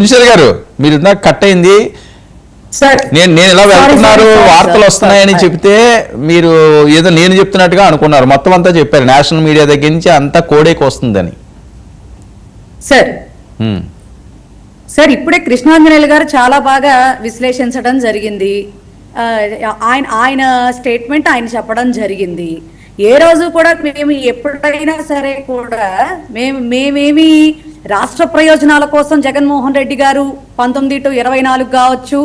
Minister గారు మీరు నాకు కట్ అయింది. నేను ఇలా వెళ్తున్నారు వార్తలు వస్తున్నాయని చెప్తే మీరు ఏదో నేను చెప్తున్నట్టుగా అనుకున్నారు. మొత్తం అంతా చెప్పారు నేషనల్ మీడియా దగ్గర నుంచి అంతా కోడేకి వస్తుందని. సార్ ఇప్పుడే కృష్ణాంజనేయులు గారు చాలా బాగా విశ్లేషించడం జరిగింది. ఆయన స్టేట్మెంట్ ఆయన చెప్పడం జరిగింది. ఏ రోజు కూడా మేము ఎప్పుడైనా సరే కూడా మేమేమి రాష్ట్ర ప్రయోజనాల కోసం జగన్మోహన్ రెడ్డి గారు 19 to 24 కావచ్చు,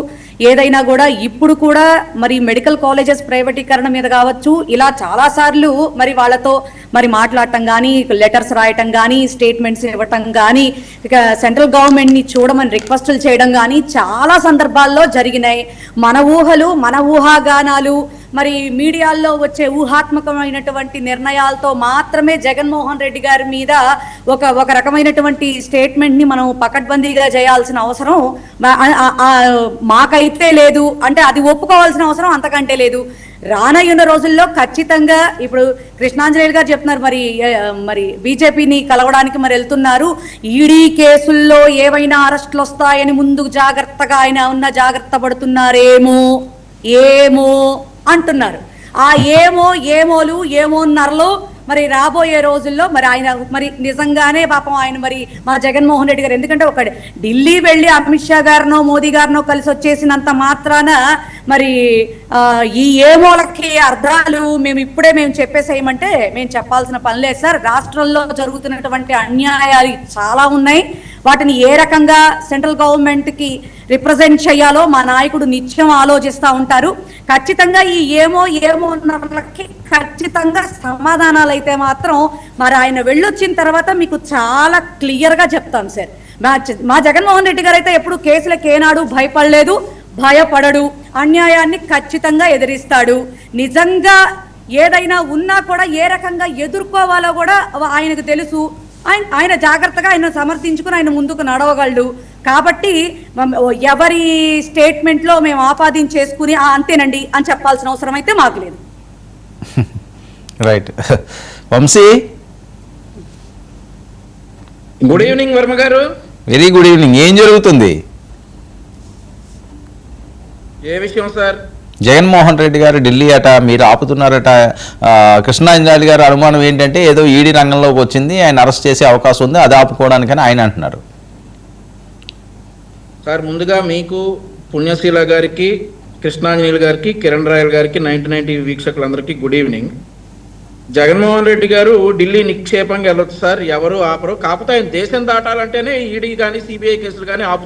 ఏదైనా కూడా ఇప్పుడు కూడా మరి మెడికల్ కాలేజెస్ ప్రైవేటీకరణ మీద కావచ్చు, ఇలా చాలా సార్లు మరి వాళ్ళతో మరి మాట్లాడటం కానీ, లెటర్స్ రాయటం కానీ, స్టేట్మెంట్స్ ఇవ్వటం కానీ, ఇక సెంట్రల్ గవర్నమెంట్ని చూడమని రిక్వెస్టులు చేయడం కానీ చాలా సందర్భాల్లో జరిగినాయి. మన ఊహలు, మన ఊహాగానాలు, మరి మీడియాల్లో వచ్చే ఊహాత్మకమైనటువంటి నిర్ణయాలతో మాత్రమే జగన్మోహన్ రెడ్డి గారి మీద ఒక రకమైనటువంటి స్టేట్మెంట్ని మనం పకడ్బందీగా చేయాల్సిన అవసరం మాకైతే లేదు. అంటే అది ఒప్పుకోవాల్సిన అవసరం అంతకంటే లేదు. రానయ్యున్న రోజుల్లో ఖచ్చితంగా ఇప్పుడు కృష్ణాంజనేయులు గారు చెప్తున్నారు మరి బీజేపీని కలవడానికి మరి వెళ్తున్నారు, ఈడీ కేసుల్లో ఏవైనా అరెస్టులు వస్తాయని ముందు జాగ్రత్తగా ఆయన జాగ్రత్త పడుతున్నారేమో ఏమో అంటున్నారు. ఆ ఏమోలు ఏమోన్నరలో మరి రాబోయే రోజుల్లో మరి ఆయన మరి నిజంగానే పాపం ఆయన మరి మా జగన్మోహన్ రెడ్డి గారు, ఎందుకంటే ఒక ఢిల్లీ వెళ్ళి అమిత్ షా గారినో మోదీ గారినో కలిసి వచ్చేసినంత మాత్రాన మరి ఈ ఏమోలకి అర్థాలు మేము చెప్పేసేయమంటే మేము చెప్పాల్సిన పని లేదు సార్. రాష్ట్రంలో జరుగుతున్నటువంటి అన్యాయాలు చాలా ఉన్నాయి. వాటిని ఏ రకంగా సెంట్రల్ గవర్నమెంట్కి రిప్రజెంట్ చేయాలో మా నాయకుడు నిత్యం ఆలోచిస్తూ ఉంటారు. ఖచ్చితంగా ఈ ఏమోన్నర్లకి ఖచ్చితంగా సమాధానాలు అయితే మాత్రం మరి ఆయన వెళ్ళొచ్చిన తర్వాత మీకు చాలా క్లియర్గా చెప్తాను సార్. మా జగన్మోహన్ రెడ్డి గారు అయితే ఎప్పుడు కేసులకు ఏనాడు భయపడలేదు, భయపడడు, అన్యాయాన్ని ఖచ్చితంగా ఎదిరిస్తాడు. నిజంగా ఏదైనా ఉన్నా కూడా ఏ రకంగా ఎదుర్కోవాలో కూడా ఆయనకు తెలుసు. ఆయన జాగ్రత్తగా ఆయన సమర్థించుకుని ఆయన ముందుకు నడవగలడు. కాబట్టి ఎవరి స్టేట్మెంట్లో మేము ఆపాదించేసుకుని అంతేనండి అని చెప్పాల్సిన అవసరం అయితే మాకు లేదు. Right. Vamsi, good evening Varma గారు. Very good evening. ఏం జరుగుతుంది? ఏ విషయం సార్? జగన్మోహన్ రెడ్డి గారు ఢిల్లీ అట, మీరు ఆపుతున్నారట. కృష్ణాంజనేయులు గారు అనుమానం ఏంటంటే ఏదో ఈడీ రంగంలోకి వచ్చింది, ఆయన అరెస్ట్ చేసే అవకాశం ఉంది, అది ఆపుకోవడానికని ఆయన అంటున్నారు. సార్ ముందుగా మీకు, పుణ్యశీల గారికి, కృష్ణాంజనేయులు గారికి, కిరణ్ రాయల్ గారికి, 90 వీక్షకులందరికీ గుడ్ ఈవినింగ్. జగన్మోహన్ రెడ్డి గారు ఢిల్లీ నిక్షేపంగా వెళ్ళొచ్చు సార్, ఎవరు ఆపరు. కాకపోతే ఆయన దేశం దాటాలంటేనే ఈడీ కానీ సిబిఐ కేసులు కానీ ఆపుతారు.